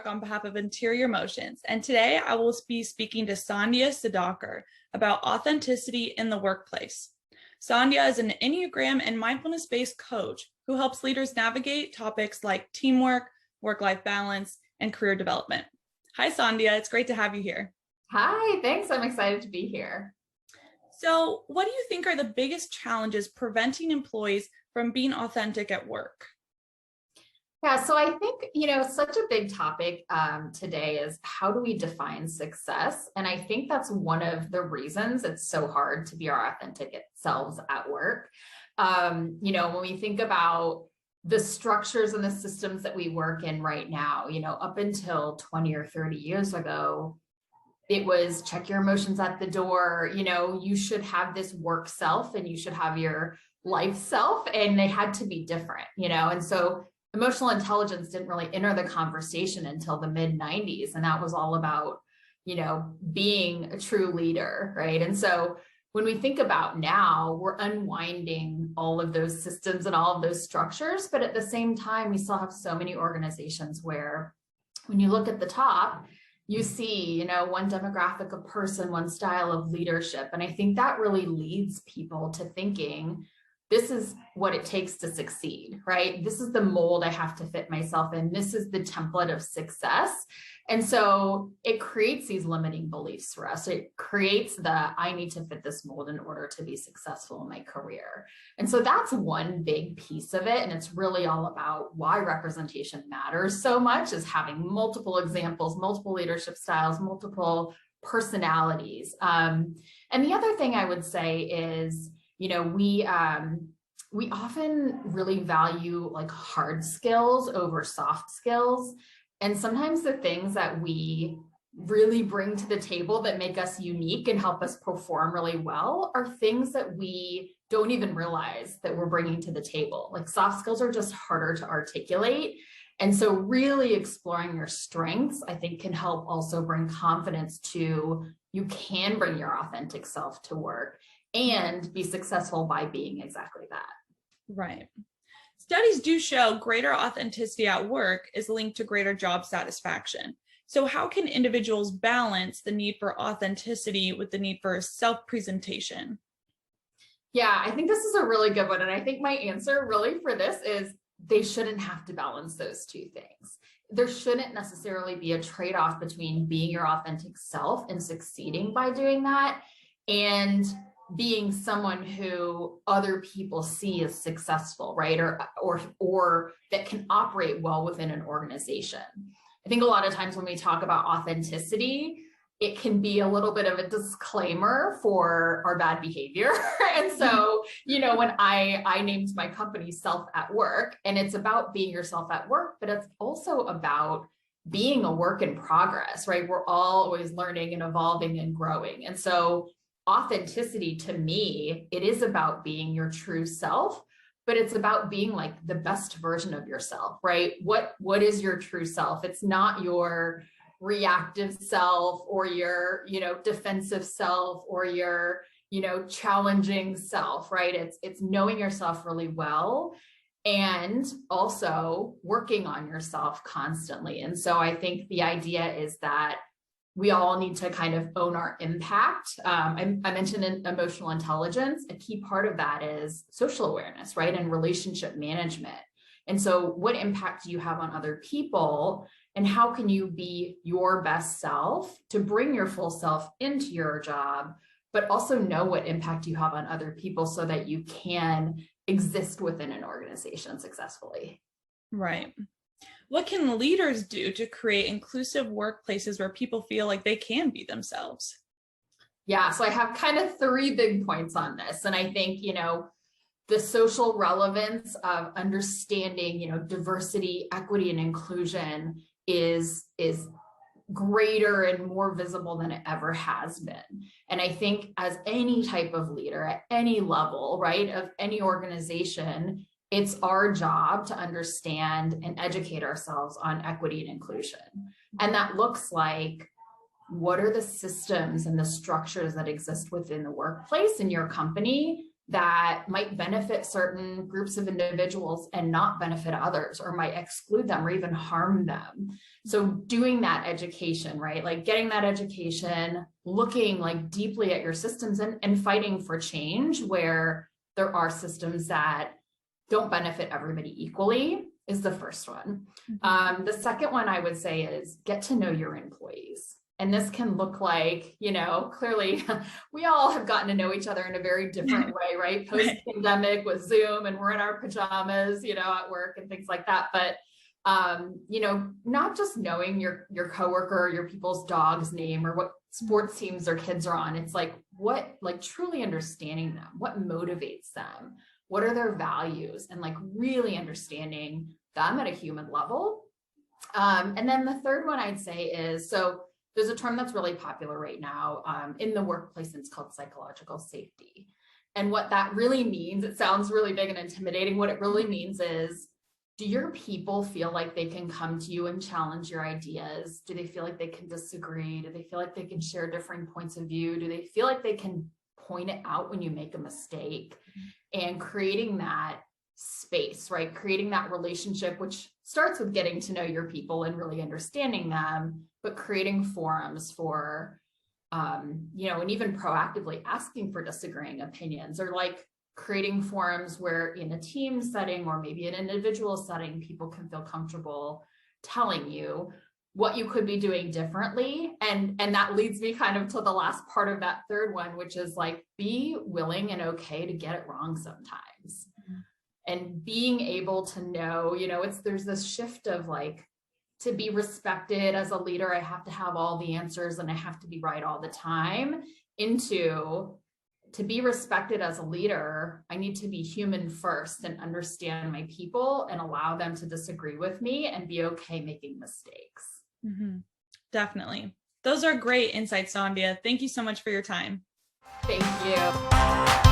on behalf of Interior Motions, and today I will be speaking to Sandhya Sudhakar about authenticity in the workplace. Sandhya is an enneagram and mindfulness-based coach who helps leaders navigate topics like teamwork, work-life balance, and career development. Hi, Sandhya. It's great to have you here. Hi, thanks. I'm excited to be here. So, what do you think are the biggest challenges preventing employees from being authentic at work? Yeah, so I think, such a big topic today is how do we define success? And I think that's one of the reasons it's so hard to be our authentic selves at work. When we think about the structures and the systems that we work in right now, up until 20 or 30 years ago, it was check your emotions at the door. You should have this work self and you should have your life self, and they had to be different, and so emotional intelligence didn't really enter the conversation until the mid-90s. And that was all about, being a true leader, right? And so when we think about now, we're unwinding all of those systems and all of those structures. But at the same time, we still have so many organizations where when you look at the top, you see, one demographic of person, one style of leadership. And I think that really leads people to thinking, this is what it takes to succeed, right? This is the mold I have to fit myself in. This is the template of success. And so it creates these limiting beliefs for us. It creates I need to fit this mold in order to be successful in my career. And so that's one big piece of it. And it's really all about why representation matters so much, is having multiple examples, multiple leadership styles, multiple personalities. And the other thing I would say is, we often really value like hard skills over soft skills. And sometimes the things that we really bring to the table that make us unique and help us perform really well are things that we don't even realize that we're bringing to the table. Like soft skills are just harder to articulate. And so really exploring your strengths, I think, can help also bring confidence to you can bring your authentic self to work and be successful by being exactly that. Right. Studies do show greater authenticity at work is linked to greater job satisfaction. So how can individuals balance the need for authenticity with the need for self-presentation? Yeah, I think this is a really good one. And I think my answer really for this is they shouldn't have to balance those two things. There shouldn't necessarily be a trade-off between being your authentic self and succeeding by doing that and being someone who other people see as successful, right? Or that can operate well within an organization. I think a lot of times when we talk about authenticity, it can be a little bit of a disclaimer for our bad behavior. And so, when I named my company Self at Work, and it's about being yourself at work, but it's also about being a work in progress, right? We're all always learning and evolving and growing. And so authenticity to me, it is about being your true self, but it's about being like the best version of yourself, right? What is your true self? It's not your reactive self or your, defensive self or your, challenging self, right? It's knowing yourself really well and also working on yourself constantly. And so I think the idea is that we all need to kind of own our impact. I mentioned emotional intelligence. A key part of that is social awareness, right? And relationship management. And so what impact do you have on other people? And how can you be your best self to bring your full self into your job, but also know what impact you have on other people so that you can exist within an organization successfully? Right. What can leaders do to create inclusive workplaces where people feel like they can be themselves? Yeah, so I have kind of 3 big points on this. And I think, the social relevance of understanding, diversity, equity, and inclusion is greater and more visible than it ever has been. And I think as any type of leader at any level, right, of any organization, it's our job to understand and educate ourselves on equity and inclusion. And that looks like, what are the systems and the structures that exist within the workplace in your company that might benefit certain groups of individuals and not benefit others, or might exclude them or even harm them. So doing that education, right? Like getting that education, looking like deeply at your systems and fighting for change where there are systems that don't benefit everybody equally is the first one. The second one I would say is get to know your employees. And this can look like, clearly we all have gotten to know each other in a very different way, right? Post-pandemic with Zoom, and we're in our pajamas, at work and things like that. But, not just knowing your coworker or your people's dog's name or what sports teams their kids are on. It's like truly understanding them, what motivates them, what are their values, and like really understanding them at a human level. And then the third one I'd say is, so there's a term that's really popular right now in the workplace, and it's called psychological safety. And what that really means, it sounds really big and intimidating. What it really means is, do your people feel like they can come to you and challenge your ideas? Do they feel like they can disagree? Do they feel like they can share different points of view? Do they feel like they can point it out when you make a mistake? And creating that space, right? Creating that relationship, which starts with getting to know your people and really understanding them, but creating forums for, and even proactively asking for disagreeing opinions, or like creating forums where in a team setting or maybe an individual setting, people can feel comfortable telling you what you could be doing differently. And that leads me kind of to the last part of that third one, which is like, be willing and okay to get it wrong sometimes. And being able to know, there's this shift of like, to be respected as a leader, I have to have all the answers and I have to be right all the time, into to be respected as a leader, I need to be human first and understand my people and allow them to disagree with me and be okay making mistakes. Definitely. Those are great insights, Sandhya. Thank you so much for your time. Thank you.